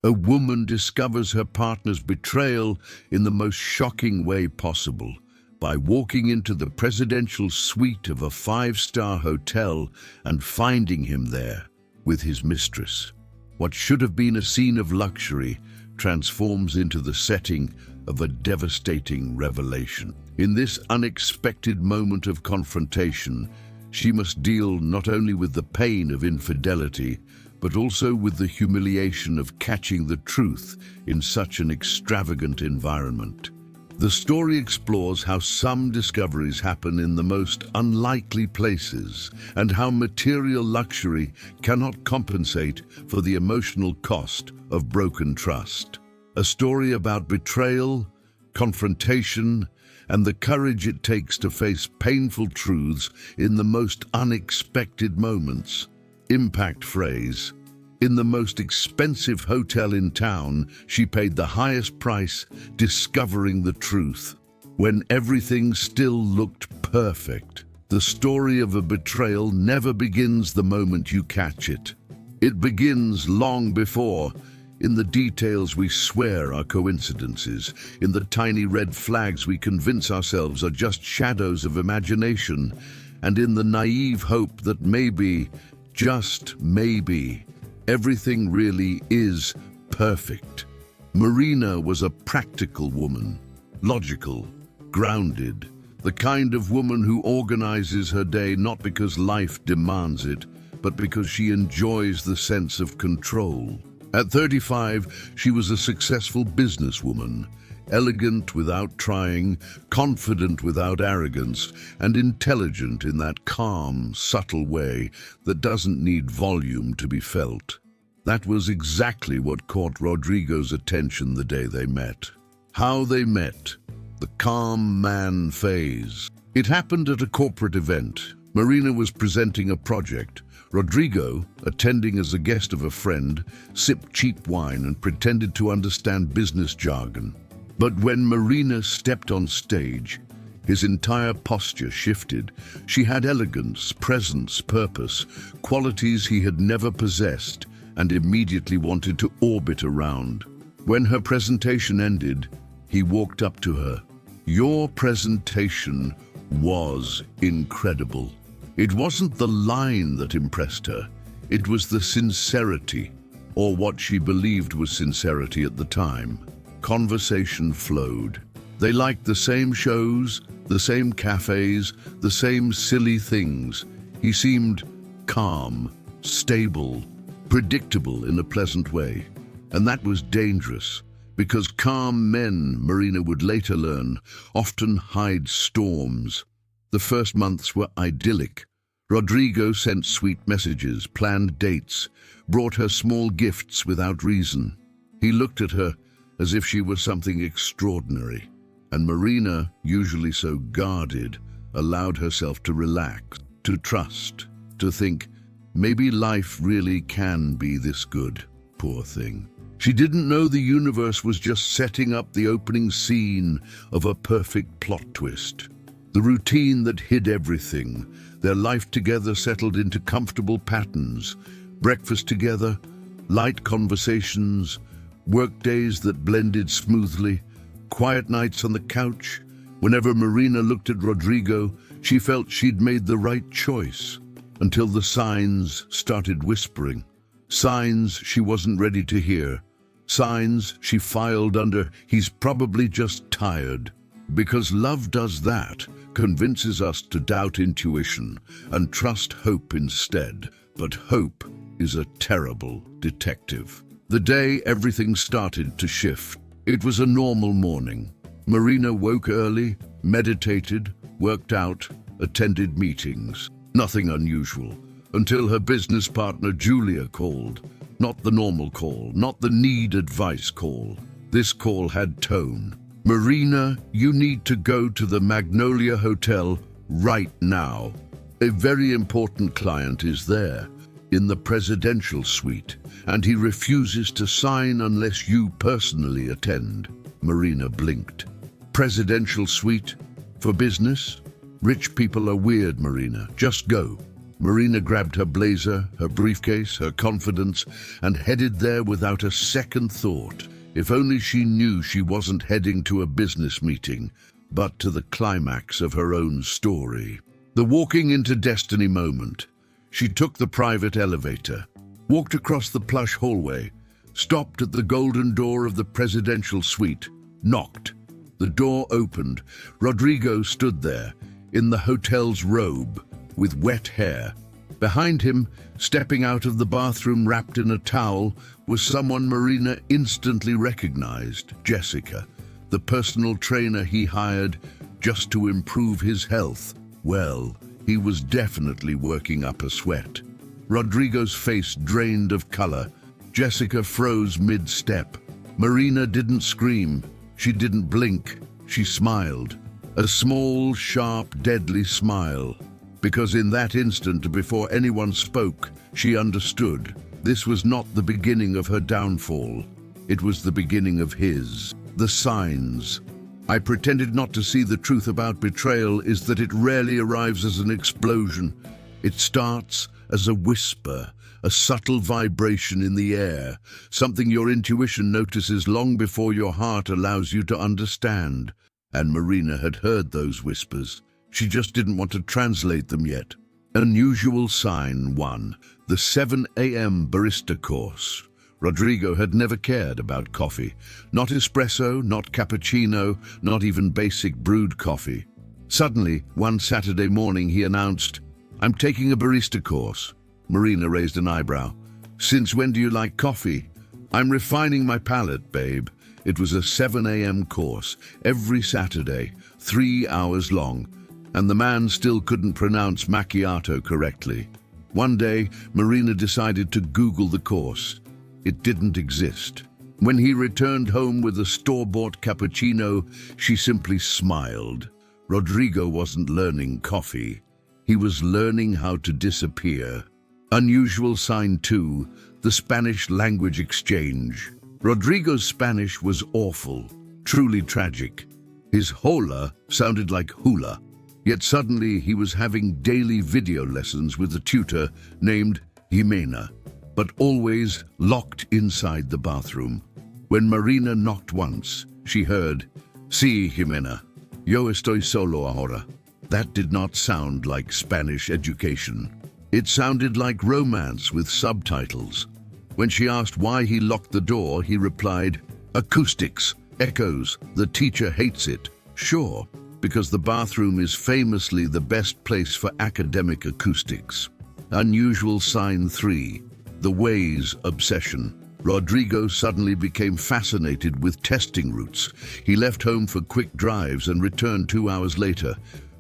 A woman discovers her partner's betrayal in the most shocking way possible, by walking into the presidential suite of a five-star hotel and finding him there with his mistress. What should have been a scene of luxury transforms into the setting of a devastating revelation. In this unexpected moment of confrontation, she must deal not only with the pain of infidelity, but also with the humiliation of catching the truth in such an extravagant environment. The story explores how some discoveries happen in the most unlikely places and how material luxury cannot compensate for the emotional cost of broken trust. A story about betrayal, confrontation, and the courage it takes to face painful truths in the most unexpected moments. Impact phrase. In the most expensive hotel in town, she paid the highest price discovering the truth. When everything still looked perfect. The story of a betrayal never begins the moment you catch it. It begins long before, in the details we swear are coincidences, in the tiny red flags we convince ourselves are just shadows of imagination, and in the naive hope that maybe, just maybe, everything really is perfect. Marina was a practical woman, logical, grounded, the kind of woman who organizes her day not because life demands it, but because she enjoys the sense of control. At 35, she was a successful businesswoman, elegant without trying, confident without arrogance, and intelligent in that calm, subtle way that doesn't need volume to be felt. That was exactly what caught Rodrigo's attention the day they met. How they met. The calm man phase. It happened at a corporate event. Marina was presenting a project. Rodrigo, attending as a guest of a friend, sipped cheap wine and pretended to understand business jargon. But when Marina stepped on stage, his entire posture shifted. She had elegance, presence, purpose, qualities he had never possessed and immediately wanted to orbit around. When her presentation ended, he walked up to her. "Your presentation was incredible." It wasn't the line that impressed her. It was the sincerity, or what she believed was sincerity at the time. Conversation flowed. They liked the same shows, the same cafes, the same silly things. He seemed calm, stable, predictable in a pleasant way. And that was dangerous, because calm men, Marina would later learn, often hide storms. The first months were idyllic. Rodrigo sent sweet messages, planned dates, brought her small gifts without reason. He looked at her as if she were something extraordinary, and Marina, usually so guarded, allowed herself to relax, to trust, to think, maybe life really can be this good, poor thing. She didn't know the universe was just setting up the opening scene of a perfect plot twist. The routine that hid everything, their life together settled into comfortable patterns, breakfast together, light conversations, work days that blended smoothly, quiet nights on the couch. Whenever Marina looked at Rodrigo, she felt she'd made the right choice, until the signs started whispering. Signs she wasn't ready to hear. Signs she filed under, "He's probably just tired." Because love does that, convinces us to doubt intuition and trust hope instead. But hope is a terrible detective. The day everything started to shift. It was a normal morning. Marina woke early, meditated, worked out, attended meetings. Nothing unusual, until her business partner Julia called. Not the normal call, not the need advice call. This call had tone. "Marina, you need to go to the Magnolia Hotel right now. A very important client is there, in the presidential suite, and he refuses to sign unless you personally attend." Marina blinked. "Presidential suite? For business? Rich people are weird, Marina. Just go." Marina grabbed her blazer, her briefcase, her confidence, and headed there without a second thought. If only she knew she wasn't heading to a business meeting, but to the climax of her own story. The walking into destiny moment. She took the private elevator, walked across the plush hallway, stopped at the golden door of the presidential suite, knocked. The door opened. Rodrigo stood there, in the hotel's robe, with wet hair. Behind him, stepping out of the bathroom wrapped in a towel, was someone Marina instantly recognized, Jessica, the personal trainer he hired just to improve his health. Well, he was definitely working up a sweat. Rodrigo's face drained of color. Jessica froze mid-step. Marina didn't scream. She didn't blink. She smiled. A small, sharp, deadly smile. Because in that instant, before anyone spoke, she understood. This was not the beginning of her downfall. It was the beginning of his. The signs. I pretended not to see the truth about betrayal is that it rarely arrives as an explosion. It starts as a whisper, a subtle vibration in the air, something your intuition notices long before your heart allows you to understand. And Marina had heard those whispers. She just didn't want to translate them yet. Unusual sign 1, the 7 a.m. barista course. Rodrigo had never cared about coffee. Not espresso, not cappuccino, not even basic brewed coffee. Suddenly, one Saturday morning, he announced, "I'm taking a barista course." Marina raised an eyebrow. "Since when do you like coffee?" "I'm refining my palate, babe." It was a 7 a.m. course, every Saturday, 3 hours long. And the man still couldn't pronounce macchiato correctly. One day, Marina decided to Google the course. It didn't exist. When he returned home with a store-bought cappuccino, she simply smiled. Rodrigo wasn't learning coffee. He was learning how to disappear. Unusual sign 2, the Spanish language exchange. Rodrigo's Spanish was awful, truly tragic. His hola sounded like hula. Yet suddenly he was having daily video lessons with a tutor named Jimena, but always locked inside the bathroom. When Marina knocked once, she heard, "Sí, Jimena, yo estoy solo ahora." That did not sound like Spanish education. It sounded like romance with subtitles. When she asked why he locked the door, he replied, "Acoustics, echoes, the teacher hates it." Sure, because the bathroom is famously the best place for academic acoustics. Unusual sign 3, the Waze obsession. Rodrigo suddenly became fascinated with testing routes. He left home for quick drives and returned 2 hours later.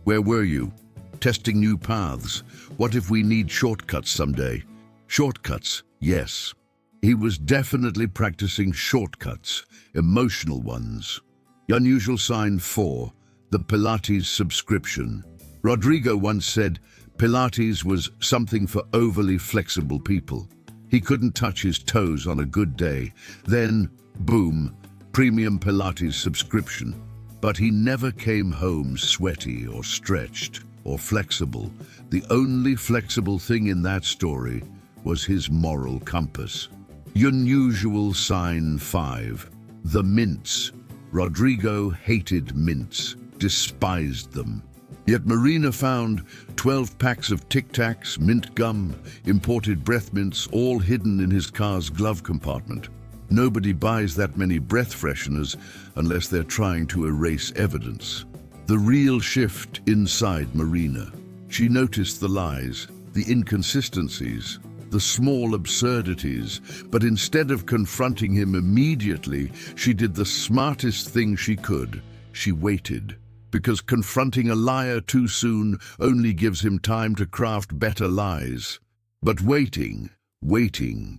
"Where were you?" "Testing new paths. What if we need shortcuts someday?" Shortcuts, yes. He was definitely practicing shortcuts, emotional ones. Unusual sign 4, the Pilates subscription. Rodrigo once said Pilates was something for overly flexible people. He couldn't touch his toes on a good day. Then, boom, premium Pilates subscription. But he never came home sweaty or stretched or flexible. The only flexible thing in that story was his moral compass. Unusual sign 5, the mints. Rodrigo hated mints, despised them. Yet Marina found 12 packs of Tic Tacs, mint gum, imported breath mints, all hidden in his car's glove compartment. Nobody buys that many breath fresheners unless they're trying to erase evidence. The real shift inside Marina. She noticed the lies, the inconsistencies, the small absurdities, but instead of confronting him immediately, she did the smartest thing she could. She waited. Because confronting a liar too soon only gives him time to craft better lies. But waiting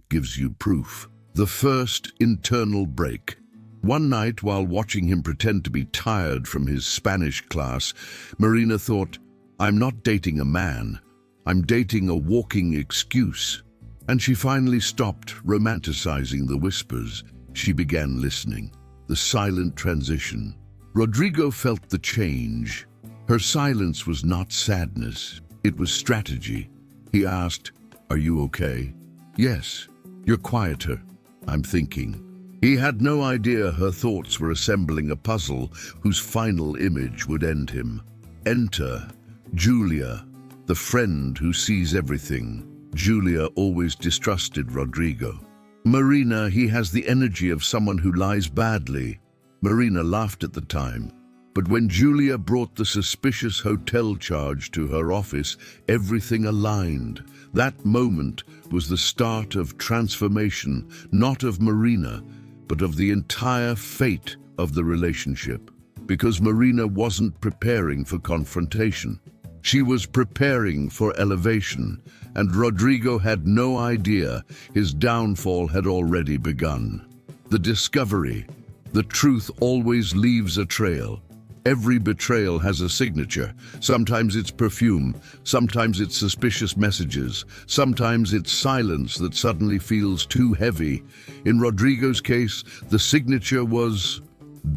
gives you proof. The first internal break. One night, while watching him pretend to be tired from his Spanish class, Marina thought, "I'm not dating a man. I'm dating a walking excuse." And she finally stopped romanticizing the whispers. She began listening. The silent transition. Rodrigo felt the change. Her silence was not sadness. It was strategy. He asked, "Are you okay?" "Yes." "You're quieter." "I'm thinking." He had no idea her thoughts were assembling a puzzle whose final image would end him. Enter Julia, the friend who sees everything. Julia always distrusted Rodrigo. "Marina, he has the energy of someone who lies badly." Marina laughed at the time, but when Julia brought the suspicious hotel charge to her office, everything aligned. That moment was the start of transformation, not of Marina, but of the entire fate of the relationship. Because Marina wasn't preparing for confrontation. She was preparing for elevation, and Rodrigo had no idea his downfall had already begun. The discovery. The truth always leaves a trail. Every betrayal has a signature. Sometimes it's perfume, sometimes it's suspicious messages, sometimes it's silence that suddenly feels too heavy. In Rodrigo's case, the signature was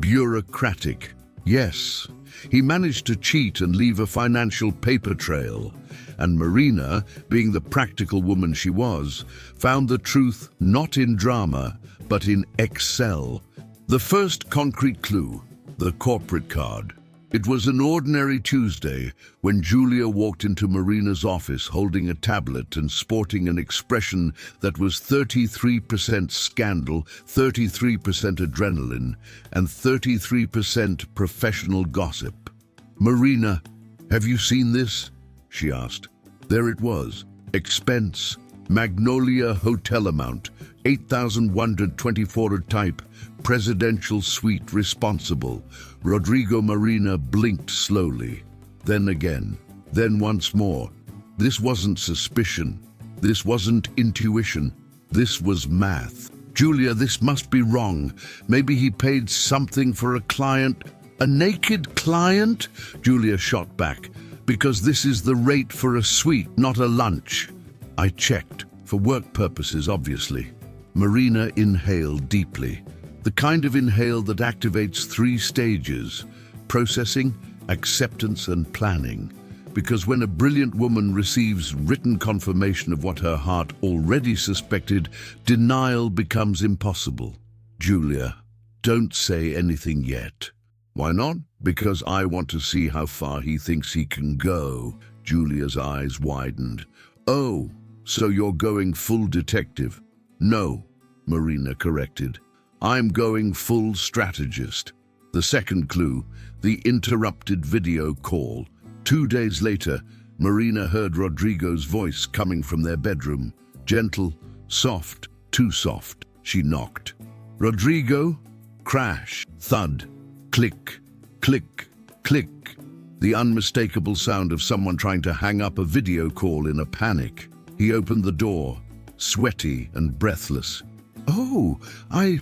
bureaucratic. Yes, he managed to cheat and leave a financial paper trail. And Marina, being the practical woman she was, found the truth not in drama, but in Excel. The first concrete clue. The corporate card. It was an ordinary Tuesday when Julia walked into Marina's office holding a tablet and sporting an expression that was 33% scandal, 33% adrenaline, and 33% professional gossip. "Marina, have you seen this?" she asked. There it was. Expense. Magnolia Hotel amount. 8,124 type. Presidential suite responsible. Rodrigo Marina blinked slowly. Then again. Then once more. This wasn't suspicion. This wasn't intuition. This was math. "Julia, this must be wrong. Maybe he paid something for a client." "A naked client?" Julia shot back. "Because this is the rate for a suite, not a lunch." I checked. For work purposes, obviously. Marina inhaled deeply. The kind of inhale that activates 3 stages: processing, acceptance, and planning. Because when a brilliant woman receives written confirmation of what her heart already suspected, denial becomes impossible. "Julia, don't say anything yet." "Why not?" "Because I want to see how far he thinks he can go." Julia's eyes widened. "Oh, so you're going full detective?" "No," Marina corrected. "I'm going full strategist." The second clue, the interrupted video call. 2 days later, Marina heard Rodrigo's voice coming from their bedroom. Gentle, soft, too soft. She knocked. "Rodrigo?" Crash, thud, click, click, click. The unmistakable sound of someone trying to hang up a video call in a panic. He opened the door, sweaty and breathless. "Oh, I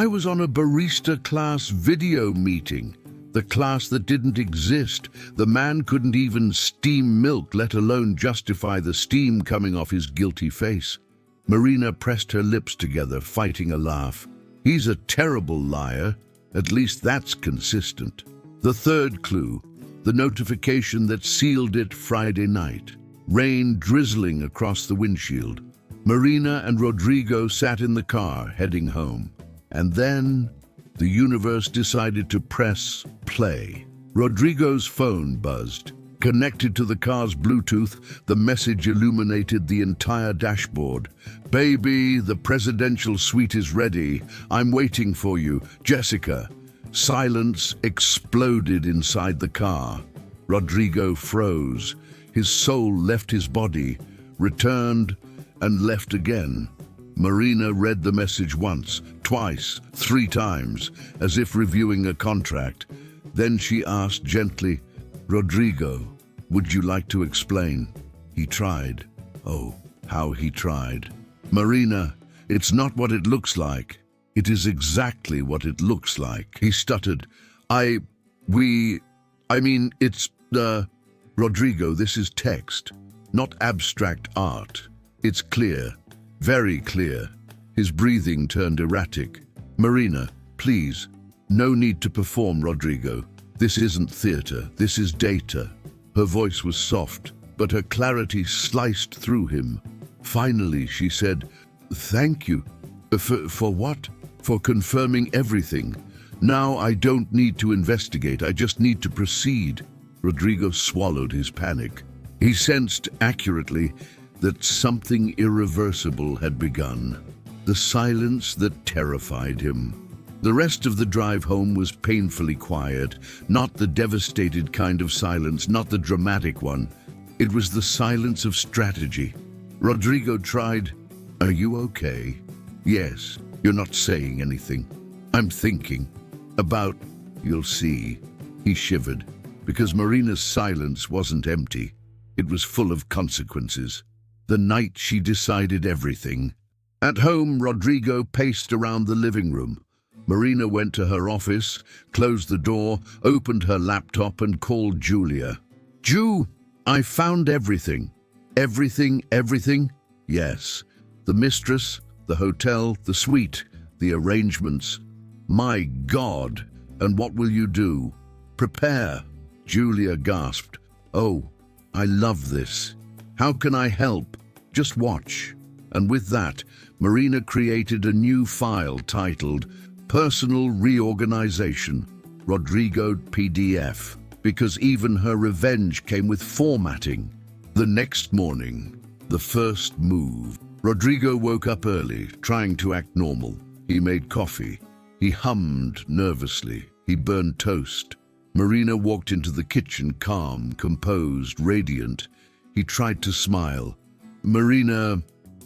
was on a barista class video meeting. The class that didn't exist. The man couldn't even steam milk, let alone justify the steam coming off his guilty face." Marina pressed her lips together, fighting a laugh. "He's a terrible liar. At least that's consistent." The third clue, the notification that sealed it Friday night. Rain drizzling across the windshield. Marina and Rodrigo sat in the car, heading home. And then, the universe decided to press play. Rodrigo's phone buzzed. Connected to the car's Bluetooth, the message illuminated the entire dashboard. "Baby, the presidential suite is ready. I'm waiting for you. Jessica." Silence exploded inside the car. Rodrigo froze. His soul left his body, returned, and left again. Marina read the message once, twice, 3 times, as if reviewing a contract. Then she asked gently, "Rodrigo, would you like to explain?" He tried. Oh, how he tried. "Marina, it's not what it looks like. It is exactly what it looks like." He stuttered. It's, Rodrigo, this is text, not abstract art. It's clear, very clear." His breathing turned erratic. "Marina, please, no need to perform, Rodrigo. This isn't theater, this is data." Her voice was soft, but her clarity sliced through him. Finally, she said, "Thank you. For what? For confirming everything. Now I don't need to investigate, I just need to proceed." Rodrigo swallowed his panic. He sensed accurately that something irreversible had begun. The silence that terrified him. The rest of the drive home was painfully quiet, not the devastated kind of silence, not the dramatic one. It was the silence of strategy. Rodrigo tried, "Are you okay?" "Yes, you're not saying anything." "I'm thinking about, you'll see." He shivered, because Marina's silence wasn't empty. It was full of consequences. The night she decided everything. At home, Rodrigo paced around the living room. Marina went to her office, closed the door, opened her laptop and called Julia. "Ju, I found everything." "Everything, everything?" "Yes. The mistress, the hotel, the suite, the arrangements." "My God! And what will you do?" "Prepare." Julia gasped. "Oh, I love this. How can I help?" "Just watch." And with that, Marina created a new file titled Personal Reorganization, Rodrigo PDF, because even her revenge came with formatting. The next morning, the first move. Rodrigo woke up early, trying to act normal. He made coffee. He hummed nervously. He burned toast. Marina walked into the kitchen, calm, composed, radiant. He tried to smile. "Marina,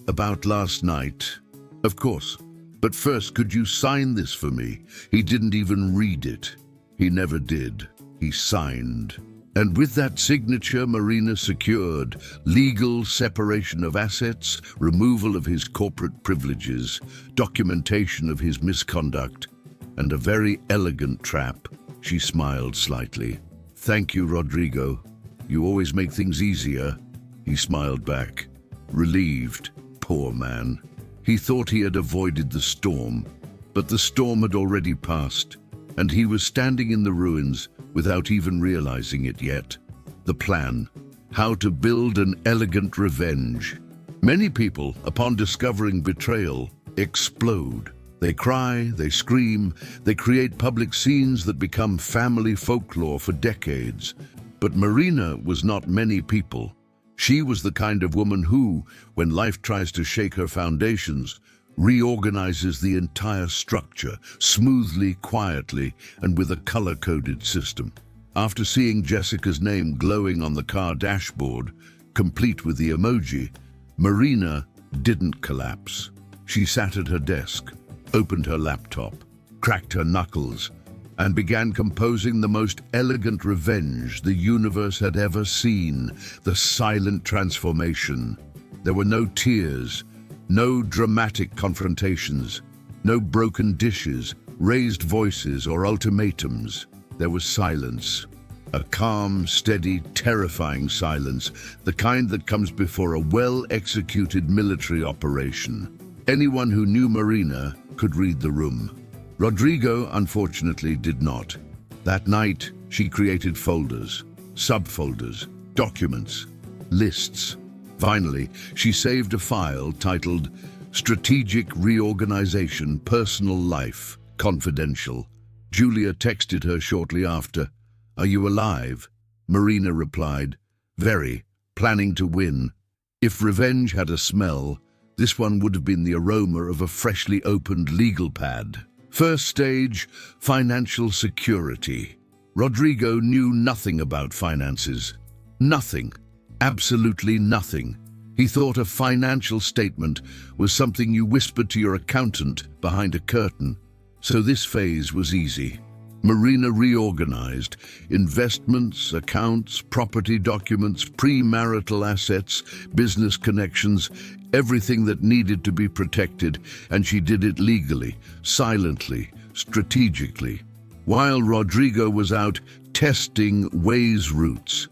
about last night?" "Of course. But first, could you sign this for me?" He didn't even read it. He never did. He signed. And with that signature, Marina secured legal separation of assets, removal of his corporate privileges, documentation of his misconduct, and a very elegant trap. She smiled slightly. "Thank you, Rodrigo. You always make things easier." He smiled back, relieved. Poor man. He thought he had avoided the storm, but the storm had already passed, and he was standing in the ruins without even realizing it yet. The plan. How to build an elegant revenge. Many people, upon discovering betrayal, explode. They cry, they scream, they create public scenes that become family folklore for decades. But Marina was not many people. She was the kind of woman who, when life tries to shake her foundations, reorganizes the entire structure, smoothly, quietly, and with a color-coded system. After seeing Jessica's name glowing on the car dashboard, complete with the emoji, Marina didn't collapse. She sat at her desk, opened her laptop, cracked her knuckles, and began composing the most elegant revenge the universe had ever seen, the silent transformation. There were no tears, no dramatic confrontations, no broken dishes, raised voices, or ultimatums. There was silence. A calm, steady, terrifying silence, the kind that comes before a well-executed military operation. Anyone who knew Marina could read the room. Rodrigo, unfortunately, did not. That night, she created folders, subfolders, documents, lists. Finally, she saved a file titled Strategic Reorganization, Personal Life, Confidential. Julia texted her shortly after, "Are you alive?" Marina replied, "Very, planning to win." If revenge had a smell, this one would have been the aroma of a freshly opened legal pad. First stage, financial security. Rodrigo knew nothing about finances. Nothing. Absolutely nothing. He thought a financial statement was something you whispered to your accountant behind a curtain. So this phase was easy. Marina reorganized investments, accounts, property documents, premarital assets, business connections, everything that needed to be protected, and she did it legally, silently, strategically. While Rodrigo was out testing ways routes,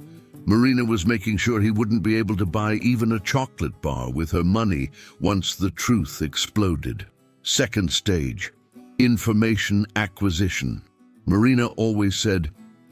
Marina was making sure he wouldn't be able to buy even a chocolate bar with her money once the truth exploded. Second stage, information acquisition. Marina always said,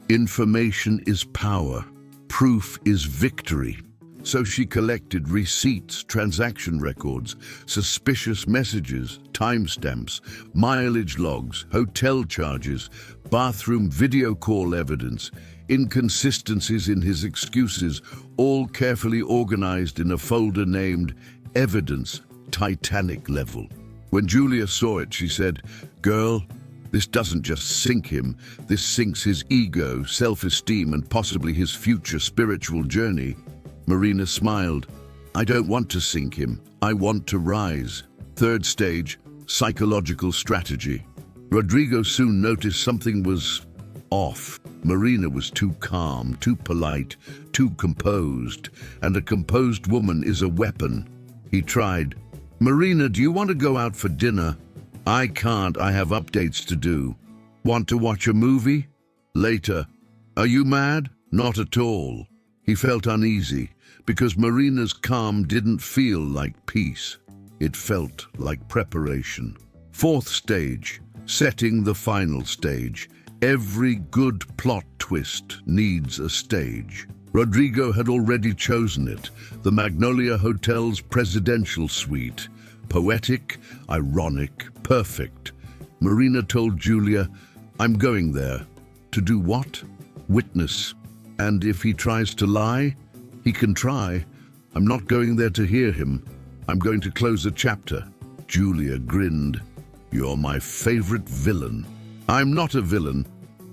"Information is power. Proof is victory." So she collected receipts, transaction records, suspicious messages, timestamps, mileage logs, hotel charges, bathroom video call evidence, inconsistencies in his excuses, all carefully organized in a folder named Evidence, Titanic Level. When Julia saw it, she said, "Girl, this doesn't just sink him, this sinks his ego, self-esteem, and possibly his future spiritual journey." Marina smiled. "I don't want to sink him, I want to rise." Third stage, psychological strategy. Rodrigo soon noticed something was off. Marina was too calm, too polite, too composed, and a composed woman is a weapon. He tried, "Marina, do you want to go out for dinner?" "I can't, I have updates to do." "Want to watch a movie?" "Later." "Are you mad?" "Not at all." He felt uneasy because Marina's calm didn't feel like peace. It felt like preparation. Fourth stage, setting the final stage. Every good plot twist needs a stage. Rodrigo had already chosen it, the Magnolia Hotel's presidential suite. Poetic, ironic, perfect. Marina told Julia, "I'm going there." To do what? Witness. And if he tries to lie, he can try. "I'm not going there to hear him. I'm going to close a chapter." Julia grinned. "You're my favorite villain." "I'm not a villain.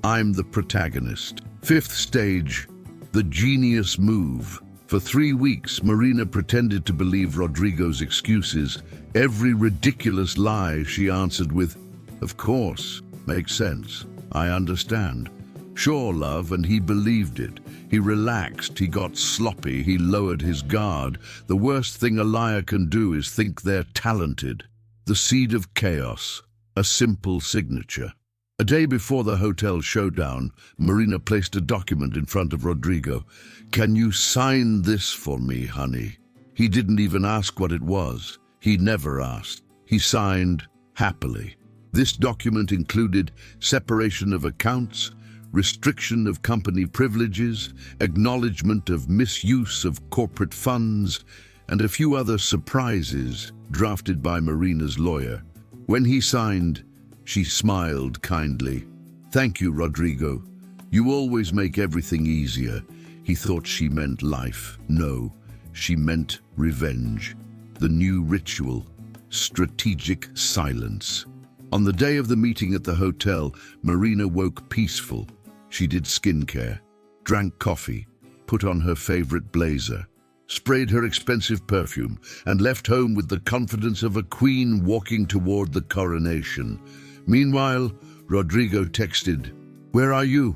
I'm the protagonist." Fifth stage, the genius move. For 3 weeks, Marina pretended to believe Rodrigo's excuses. Every ridiculous lie she answered with, "Of course, makes sense. I understand." "Sure, love," and he believed it. He relaxed, he got sloppy, he lowered his guard. The worst thing a liar can do is think they're talented. The seed of chaos, a simple signature. A day before the hotel showdown, Marina placed a document in front of Rodrigo. "Can you sign this for me, honey?" He didn't even ask what it was. He never asked. He signed happily. This document included separation of accounts, restriction of company privileges, acknowledgement of misuse of corporate funds, and a few other surprises drafted by Marina's lawyer. When he signed, she smiled kindly. "Thank you, Rodrigo. You always make everything easier." He thought she meant life. No, she meant revenge. The new ritual, strategic silence. On the day of the meeting at the hotel, Marina woke peaceful. She did skincare, drank coffee, put on her favorite blazer, sprayed her expensive perfume, and left home with the confidence of a queen walking toward the coronation. Meanwhile, Rodrigo texted, "Where are you?"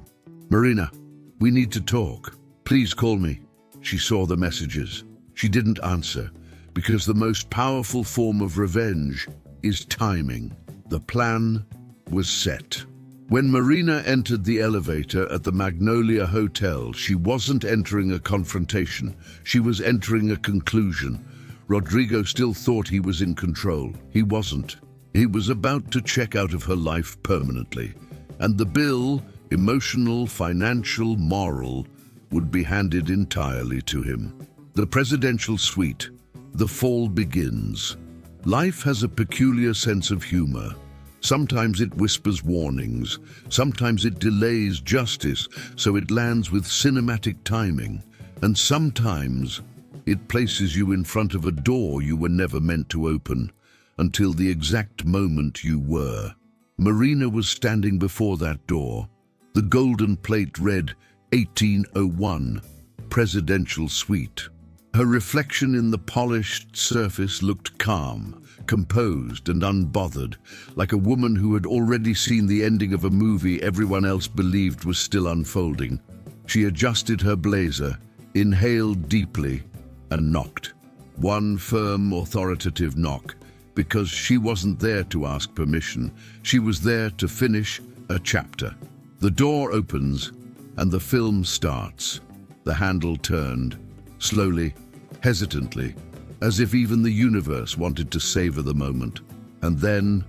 "Marina, we need to talk. Please call me." She saw the messages. She didn't answer, because the most powerful form of revenge is timing. The plan was set. When Marina entered the elevator at the Magnolia Hotel, she wasn't entering a confrontation. She was entering a conclusion. Rodrigo still thought he was in control. He wasn't. He was about to check out of her life permanently. And the bill, emotional, financial, moral, would be handed entirely to him. The presidential suite. The fall begins. Life has a peculiar sense of humor. Sometimes it whispers warnings, sometimes it delays justice so it lands with cinematic timing, and sometimes it places you in front of a door you were never meant to open, until the exact moment you were. Marina was standing before that door. The golden plate read 1801, Presidential Suite. Her reflection in the polished surface looked calm, composed and unbothered, like a woman who had already seen the ending of a movie everyone else believed was still unfolding. She adjusted her blazer, inhaled deeply, and knocked. One firm, authoritative knock, because she wasn't there to ask permission. She was there to finish a chapter. The door opens, and the film starts. The handle turned, slowly, hesitantly, as if even the universe wanted to savor the moment. And then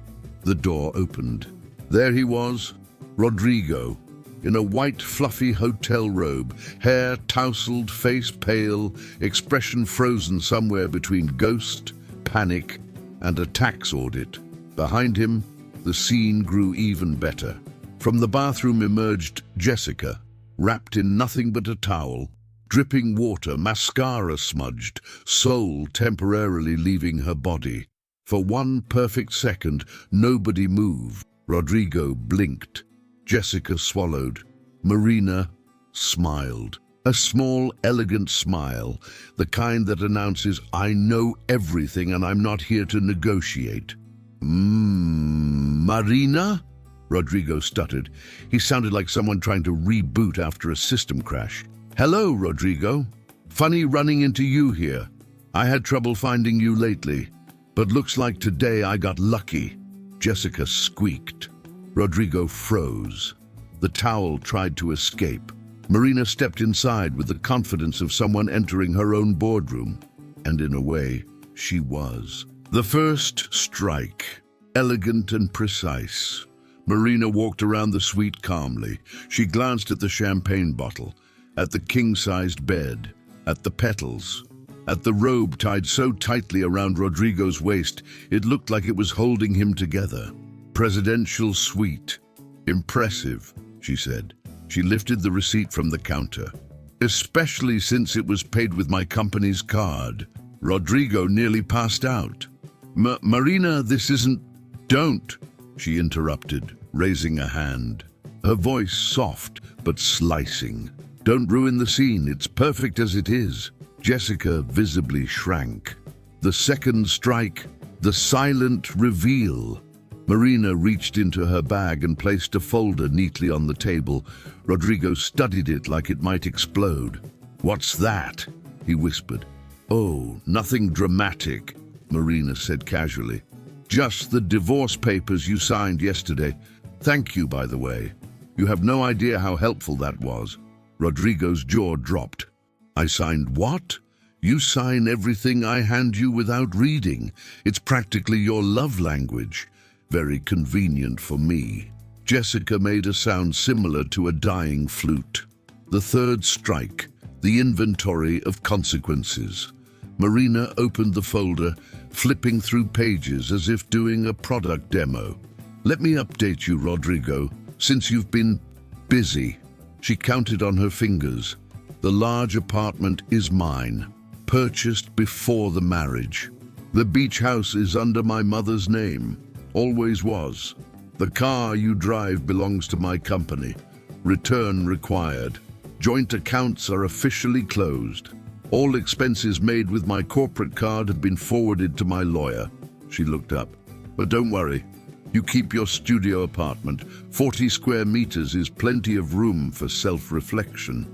the door opened. There he was, Rodrigo, in a white, fluffy hotel robe, hair tousled, face pale, expression frozen somewhere between ghost, panic, and a tax audit. Behind him, the scene grew even better. From the bathroom emerged Jessica, wrapped in nothing but a towel, dripping water, mascara smudged, soul temporarily leaving her body. For one perfect second, nobody moved. Rodrigo blinked. Jessica swallowed. Marina smiled. A small, elegant smile, the kind that announces, "I know everything and I'm not here to negotiate." Marina? Rodrigo stuttered. He sounded like someone trying to reboot after a system crash. "Hello, Rodrigo. Funny running into you here. I had trouble finding you lately, but looks like today I got lucky." Jessica squeaked. Rodrigo froze. The towel tried to escape. Marina stepped inside with the confidence of someone entering her own boardroom. And in a way, she was. The first strike, elegant and precise. Marina walked around the suite calmly. She glanced at the champagne bottle, at the king-sized bed, at the petals, at the robe tied so tightly around Rodrigo's waist it looked like it was holding him together. "Presidential suite. Impressive," she said. She lifted the receipt from the counter. "Especially since it was paid with my company's card." Rodrigo nearly passed out. Marina, this isn't..." "Don't," she interrupted, raising a hand. Her voice soft but slicing. "Don't ruin the scene. It's perfect as it is." Jessica visibly shrank. The second strike, the silent reveal. Marina reached into her bag and placed a folder neatly on the table. Rodrigo studied it like it might explode. "What's that?" he whispered. "Oh, nothing dramatic," Marina said casually. "Just the divorce papers you signed yesterday. Thank you, by the way. You have no idea how helpful that was." Rodrigo's jaw dropped. "I signed what? You sign everything I hand you without reading. It's practically your love language. Very convenient for me." Jessica made a sound similar to a dying flute. The third strike, the inventory of consequences. Marina opened the folder, flipping through pages as if doing a product demo. "Let me update you, Rodrigo, since you've been busy." She counted on her fingers. "The large apartment is mine, purchased before the marriage. The beach house is under my mother's name, always was. The car you drive belongs to my company. Return required. Joint accounts are officially closed. All expenses made with my corporate card have been forwarded to my lawyer." She looked up. "But don't worry. You keep your studio apartment. 40 square meters is plenty of room for self-reflection."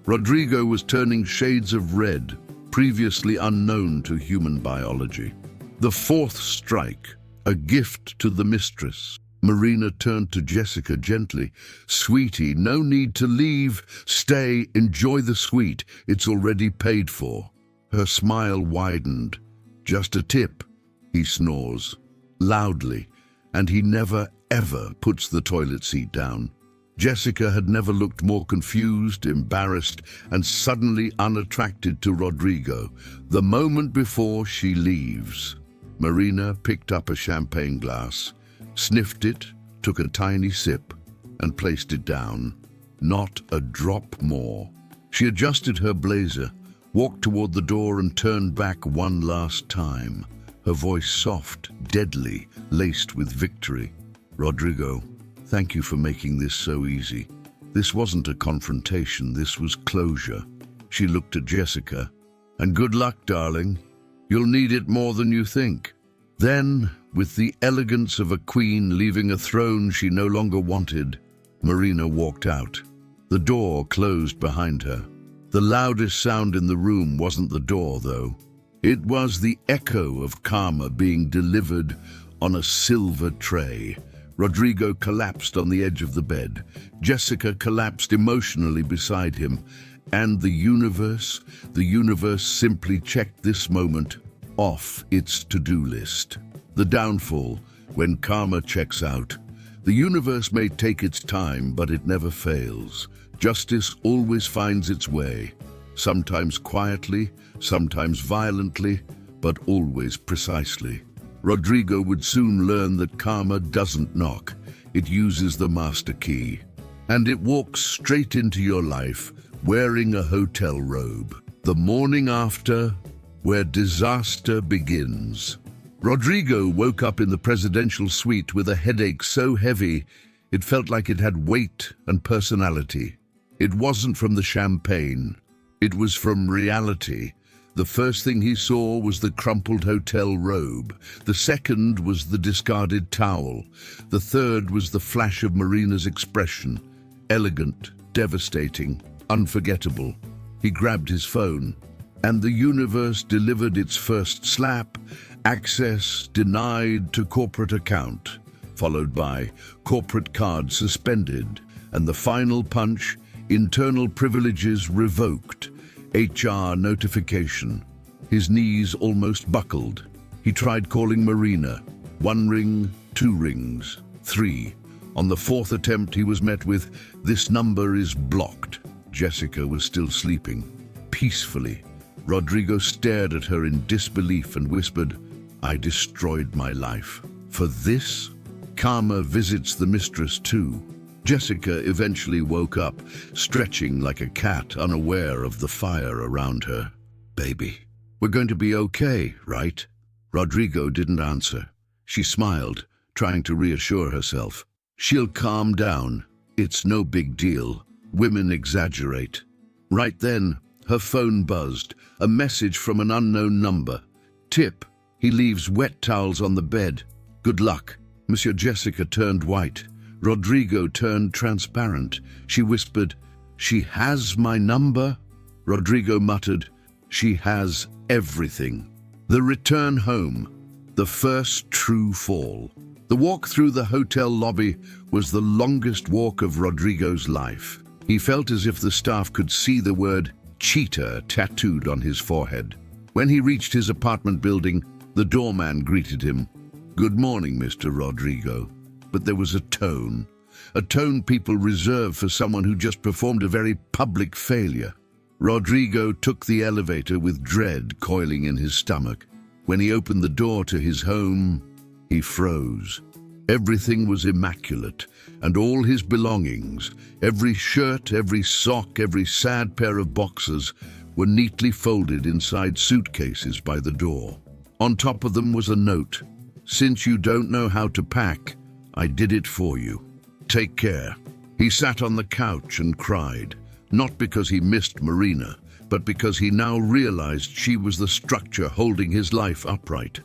Rodrigo was turning shades of red, previously unknown to human biology. The fourth strike, a gift to the mistress. Marina turned to Jessica gently. "Sweetie, no need to leave. Stay, enjoy the suite. It's already paid for." Her smile widened. "Just a tip," he snores, loudly, and he never, ever puts the toilet seat down. Jessica had never looked more confused, embarrassed, and suddenly unattracted to Rodrigo. The moment before she leaves. Marina picked up a champagne glass, sniffed it, took a tiny sip, and placed it down. Not a drop more. She adjusted her blazer, walked toward the door and turned back one last time, her voice soft, deadly, laced with victory. "Rodrigo, thank you for making this so easy. This wasn't a confrontation, this was closure." She looked at Jessica. "And good luck, darling. You'll need it more than you think." Then, with the elegance of a queen leaving a throne she no longer wanted, Marina walked out. The door closed behind her. The loudest sound in the room wasn't the door, though. It was the echo of karma being delivered on a silver tray. Rodrigo collapsed on the edge of the bed. Jessica collapsed emotionally beside him. And the universe simply checked this moment off its to-do list. The downfall, when karma checks out, The universe may take its time, but it never fails. Justice always finds its way, sometimes quietly, sometimes violently, but always precisely. Rodrigo would soon learn that karma doesn't knock, it uses the master key. And it walks straight into your life, wearing a hotel robe. The morning after, where disaster begins. Rodrigo woke up in the presidential suite with a headache so heavy, it felt like it had weight and personality. It wasn't from the champagne. It was from reality. The first thing he saw was the crumpled hotel robe. The second was the discarded towel. The third was the flash of Marina's expression. Elegant, devastating, unforgettable. He grabbed his phone, and the universe delivered its first slap: access denied to corporate account, followed by corporate card suspended, and the final punch: internal privileges revoked. HR notification. His knees almost buckled. He tried calling Marina. 1 ring, 2 rings, 3. On the 4th attempt, he was met with, "This number is blocked." Jessica was still sleeping, peacefully. Rodrigo stared at her in disbelief and whispered, "I destroyed my life. For this?" Karma visits the mistress too. Jessica eventually woke up, stretching like a cat, unaware of the fire around her. "Baby, we're going to be okay, right?" Rodrigo didn't answer. She smiled, trying to reassure herself. "She'll calm down. It's no big deal. Women exaggerate." Right then, her phone buzzed, a message from an unknown number. "Tip, he leaves wet towels on the bed. Good luck." Monsieur Jessica turned white. Rodrigo turned transparent. She whispered, "She has my number?" Rodrigo muttered, "She has everything." The return home, the first true fall. The walk through the hotel lobby was the longest walk of Rodrigo's life. He felt as if the staff could see the word cheetah tattooed on his forehead. When he reached his apartment building, the doorman greeted him. "Good morning, Mr. Rodrigo." But there was a tone people reserve for someone who just performed a very public failure. Rodrigo took the elevator with dread coiling in his stomach. When he opened the door to his home, he froze. Everything was immaculate, and all his belongings, every shirt, every sock, every sad pair of boxers, were neatly folded inside suitcases by the door. On top of them was a note: "Since you don't know how to pack, I did it for you. Take care." He sat on the couch and cried, not because he missed Marina, but because he now realized she was the structure holding his life upright,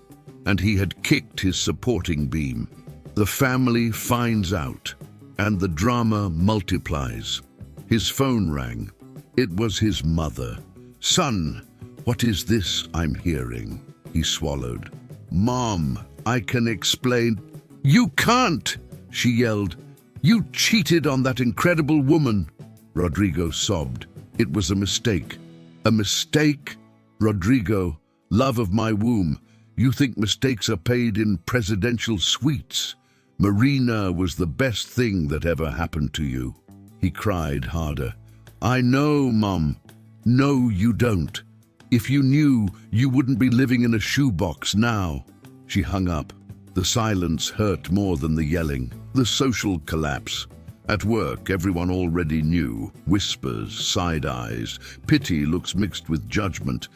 and he had kicked his supporting beam. The family finds out, and the drama multiplies. His phone rang. It was his mother. "Son, what is this I'm hearing?" He swallowed. "Mom, I can explain." "You can't!" she yelled. "You cheated on that incredible woman." Rodrigo sobbed. "It was a mistake." "A mistake?" "Rodrigo, love of my womb, you think mistakes are paid in presidential suites? Marina was the best thing that ever happened to you." He cried harder. "I know, Mom." "No, you don't. If you knew, you wouldn't be living in a shoebox now." She hung up. The silence hurt more than the yelling. The social collapse. At work, everyone already knew. Whispers, side eyes, pity looks mixed with judgment.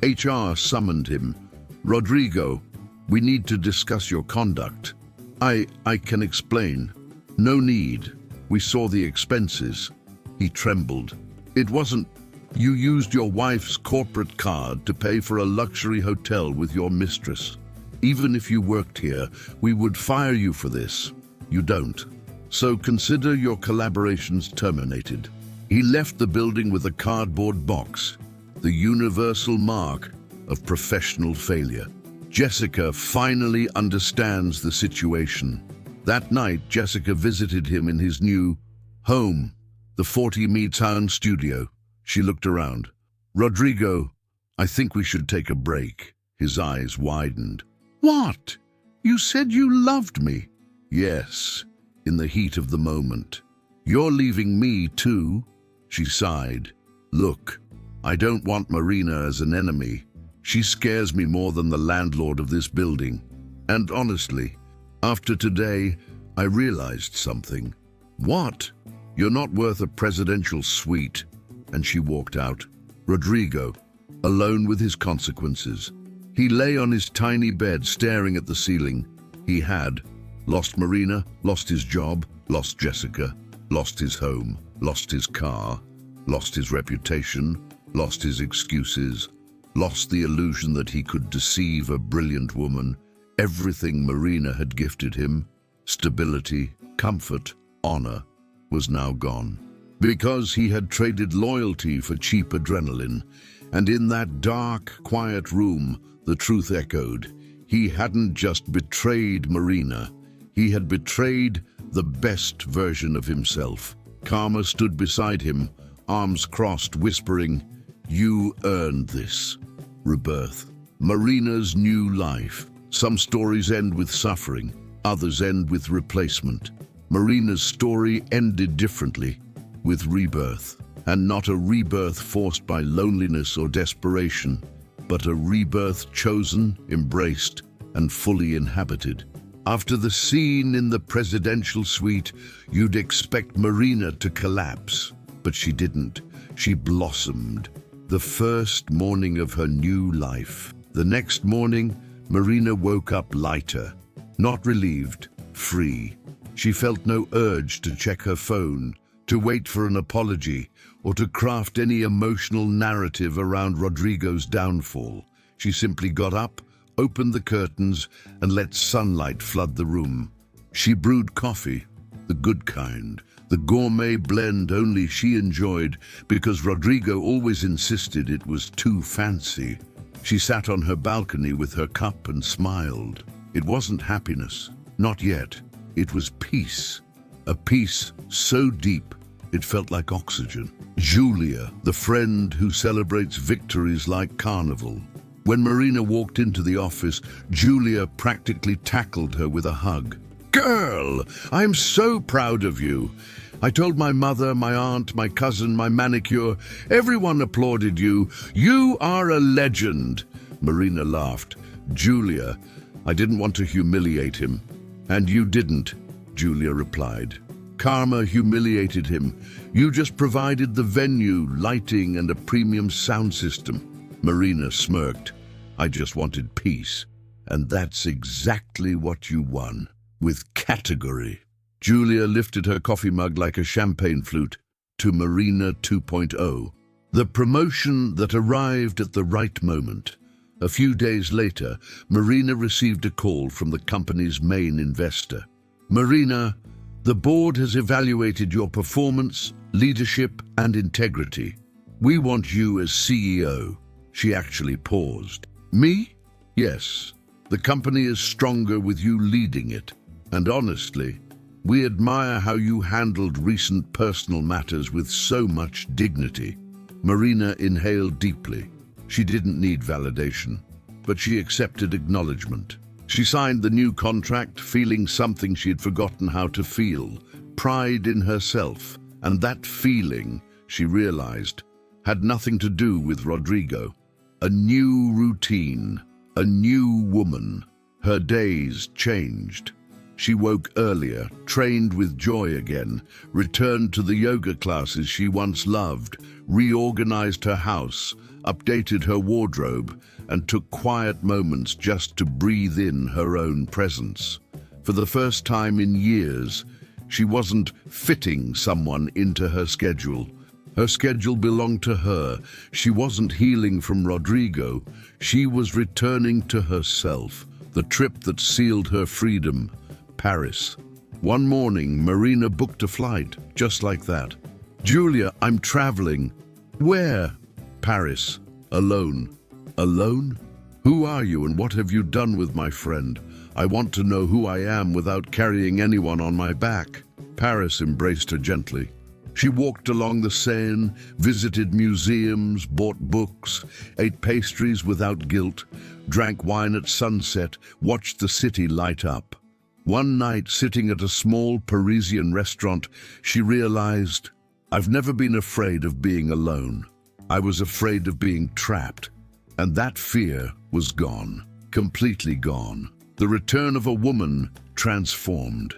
HR summoned him. "Rodrigo, we need to discuss your conduct." I can explain." "No need. We saw the expenses." He trembled. "It wasn't. You used your wife's corporate card to pay for a luxury hotel with your mistress. Even if you worked here, we would fire you for this. You don't. So consider your collaborations terminated." He left the building with a cardboard box, the universal mark of professional failure. Jessica finally understands the situation. That night, Jessica visited him in his new home, the 40-meter studio. She looked around. "Rodrigo, I think we should take a break." His eyes widened. "What? You said you loved me." "Yes. in the heat of the moment. "You're leaving me too?" She sighed. "Look, I don't want Marina as an enemy. She scares me more than the landlord of this building. And honestly, after today, I realized something." "What?" "You're not worth a presidential suite." And she walked out. Rodrigo, alone with his consequences. He lay on his tiny bed staring at the ceiling. He had lost Marina, lost his job, lost Jessica, lost his home, lost his car, lost his reputation, lost his excuses, lost the illusion that he could deceive a brilliant woman. Everything Marina had gifted him, stability, comfort, honor, was now gone. Because he had traded loyalty for cheap adrenaline. And in that dark, quiet room, the truth echoed. He hadn't just betrayed Marina. He had betrayed the best version of himself. Karma stood beside him, arms crossed, whispering, "You earned this." Rebirth. Marina's new life. Some stories end with suffering, others end with replacement. Marina's story ended differently, with rebirth. And not a rebirth forced by loneliness or desperation, but a rebirth chosen, embraced, and fully inhabited. After the scene in the presidential suite, you'd expect Marina to collapse, but she didn't. She blossomed. The first morning of her new life. The next morning, Marina woke up lighter, not relieved, free. She felt no urge to check her phone, to wait for an apology, or to craft any emotional narrative around Rodrigo's downfall. She simply got up, opened the curtains, and let sunlight flood the room. She brewed coffee, the good kind, the gourmet blend only she enjoyed because Rodrigo always insisted it was too fancy. She sat on her balcony with her cup and smiled. It wasn't happiness, not yet. It was peace, a peace so deep it felt like oxygen. Julia, the friend who celebrates victories like carnival. When Marina walked into the office, Julia practically tackled her with a hug. "Girl, I'm so proud of you. I told my mother, my aunt, my cousin, my manicure. Everyone applauded you. You are a legend." Marina laughed. "Julia, I didn't want to humiliate him." "And you didn't," Julia replied. "Karma humiliated him. You just provided the venue, lighting, and a premium sound system." Marina smirked. "I just wanted peace. And that's exactly what you won. With category." Julia lifted her coffee mug like a champagne flute to Marina 2.0. The promotion that arrived at the right moment. A few days later, Marina received a call from the company's main investor. "Marina, the board has evaluated your performance, leadership, and integrity. We want you as CEO." She actually paused. "Me? Yes. The company is stronger with you leading it. And honestly, we admire how you handled recent personal matters with so much dignity." Marina inhaled deeply. She didn't need validation, but she accepted acknowledgement. She signed the new contract, feeling something she had forgotten how to feel, pride in herself. And that feeling, she realized, had nothing to do with Rodrigo. A new routine, a new woman. Her days changed. She woke earlier, trained with joy again, returned to the yoga classes she once loved, reorganized her house, updated her wardrobe, and took quiet moments just to breathe in her own presence. For the first time in years, she wasn't fitting someone into her schedule. Her schedule belonged to her. She wasn't healing from Rodrigo. She was returning to herself, the trip that sealed her freedom. Paris. One morning, Marina booked a flight, just like that. "Julia, I'm traveling." "Where?" "Paris. Alone." "Alone? Who are you and what have you done with my friend? I want to know who I am without carrying anyone on my back." Paris embraced her gently. She walked along the Seine, visited museums, bought books, ate pastries without guilt, drank wine at sunset, watched the city light up. One night, sitting at a small Parisian restaurant, she realized, I've never been afraid of being alone. I was afraid of being trapped, and that fear was gone, completely gone. The return of a woman transformed.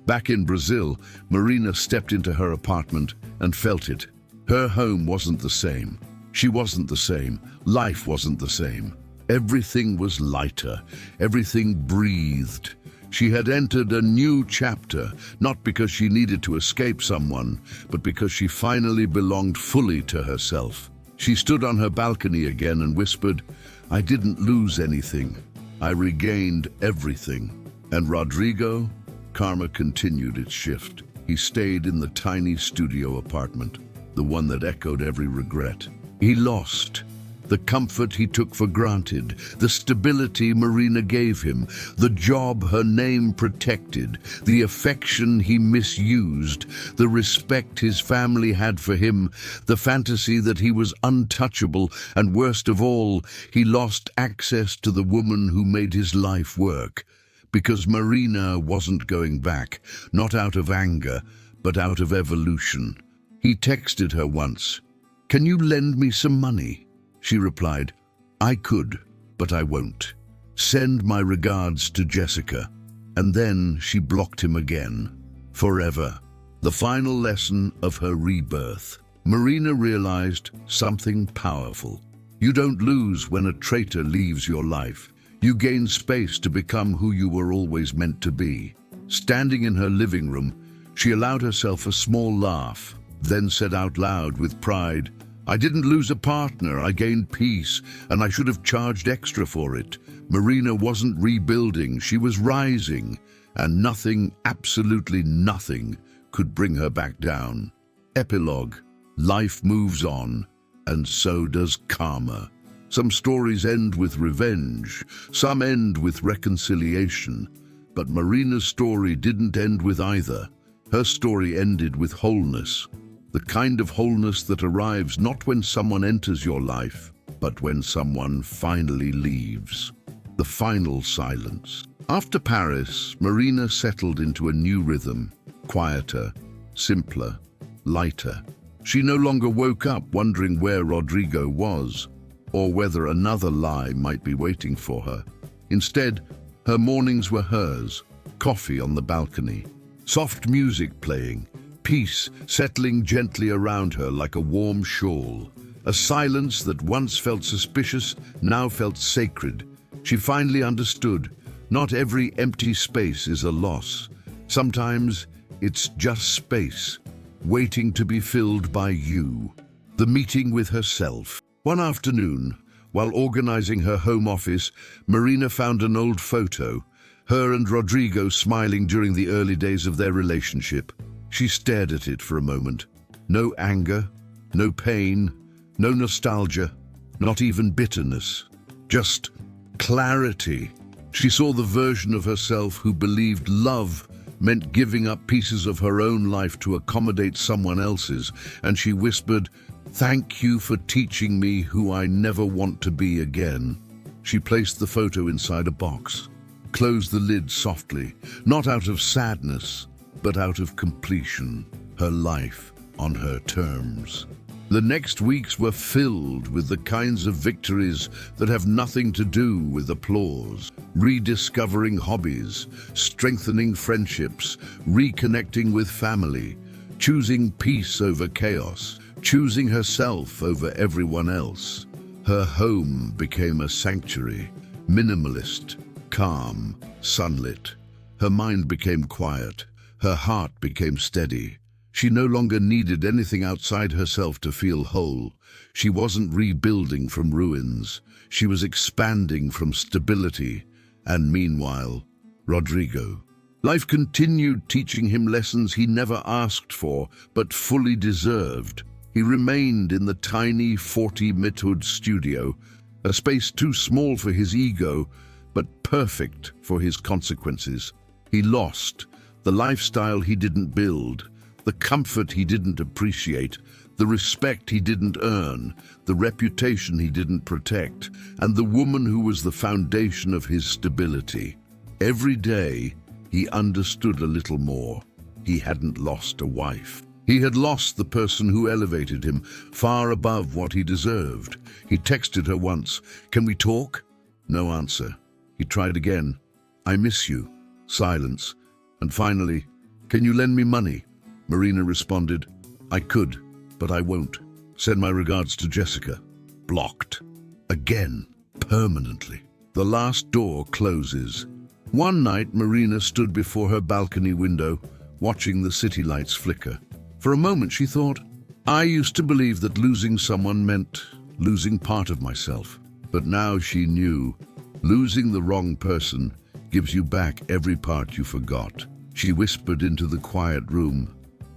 Back in Brazil, Marina stepped into her apartment and felt it. Her home wasn't the same. She wasn't the same. Life wasn't the same. Everything was lighter. Everything breathed. She had entered a new chapter, not because she needed to escape someone, but because she finally belonged fully to herself. She stood on her balcony again and whispered, I didn't lose anything. I regained everything. And Rodrigo? Karma continued its shift. He stayed in the tiny studio apartment, the one that echoed every regret. He lost the comfort he took for granted, the stability Marina gave him, the job her name protected, the affection he misused, the respect his family had for him, the fantasy that he was untouchable, and worst of all, he lost access to the woman who made his life work. Because Marina wasn't going back, not out of anger, but out of evolution. He texted her once, "Can you lend me some money?" She replied, "I could, but I won't. Send my regards to Jessica." And then she blocked him again. Forever. The final lesson of her rebirth. Marina realized something powerful. You don't lose when a traitor leaves your life. You gain space to become who you were always meant to be. Standing in her living room, she allowed herself a small laugh, then said out loud with pride, "I didn't lose a partner, I gained peace, and I should have charged extra for it." Marina wasn't rebuilding, she was rising, and nothing, absolutely nothing, could bring her back down. Epilogue. Life moves on, and so does karma. Some stories end with revenge, some end with reconciliation, but Marina's story didn't end with either. Her story ended with wholeness. The kind of wholeness that arrives not when someone enters your life, but when someone finally leaves. The final silence. After Paris, Marina settled into a new rhythm, quieter, simpler, lighter. She no longer woke up wondering where Rodrigo was, or whether another lie might be waiting for her. Instead, her mornings were hers, coffee on the balcony, soft music playing, peace settling gently around her like a warm shawl. A silence that once felt suspicious now felt sacred. She finally understood, not every empty space is a loss. Sometimes it's just space, waiting to be filled by you. The meeting with herself. One afternoon, while organizing her home office, Marina found an old photo, her and Rodrigo smiling during the early days of their relationship. She stared at it for a moment. No anger, no pain, no nostalgia, not even bitterness. Just clarity. She saw the version of herself who believed love meant giving up pieces of her own life to accommodate someone else's, and she whispered, "Thank you for teaching me who I never want to be again." She placed the photo inside a box, closed the lid softly, not out of sadness, but out of completion, her life on her terms. The next weeks were filled with the kinds of victories that have nothing to do with applause. Rediscovering hobbies, strengthening friendships, reconnecting with family, choosing peace over chaos, choosing herself over everyone else. Her home became a sanctuary, minimalist, calm, sunlit. Her mind became quiet. Her heart became steady. She no longer needed anything outside herself to feel whole. She wasn't rebuilding from ruins. She was expanding from stability. And meanwhile, Rodrigo. Life continued teaching him lessons he never asked for, but fully deserved. He remained in the tiny 40-mithud studio, a space too small for his ego, but perfect for his consequences. He lost the lifestyle he didn't build, the comfort he didn't appreciate, the respect he didn't earn, the reputation he didn't protect, and the woman who was the foundation of his stability. Every day, he understood a little more. He hadn't lost a wife. He had lost the person who elevated him far above what he deserved. He texted her once, "Can we talk?" No answer. He tried again. "I miss you." Silence. And finally, "Can you lend me money?" Marina responded, "I could, but I won't. Send my regards to Jessica." Blocked. Again. Permanently. The last door closes. One night, Marina stood before her balcony window, watching the city lights flicker. For a moment she thought, I used to believe that losing someone meant losing part of myself. But now she knew, losing the wrong person gives you back every part you forgot. She whispered into the quiet room,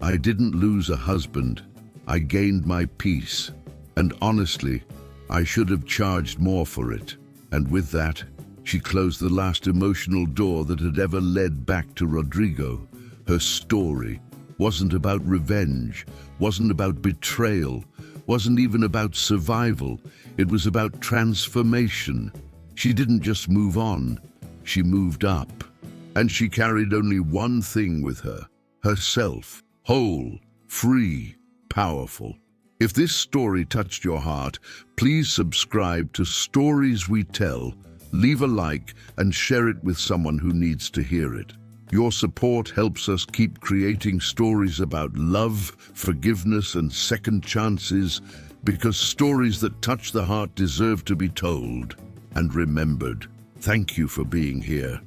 "I didn't lose a husband. I gained my peace. And honestly, I should have charged more for it." And with that, she closed the last emotional door that had ever led back to Rodrigo. Her story wasn't about revenge, wasn't about betrayal, wasn't even about survival. It was about transformation. She didn't just move on, she moved up. And she carried only one thing with her, herself, whole, free, powerful. If this story touched your heart, please subscribe to Stories We Tell, leave a like, and share it with someone who needs to hear it. Your support helps us keep creating stories about love, forgiveness, and second chances, because stories that touch the heart deserve to be told and remembered. Thank you for being here.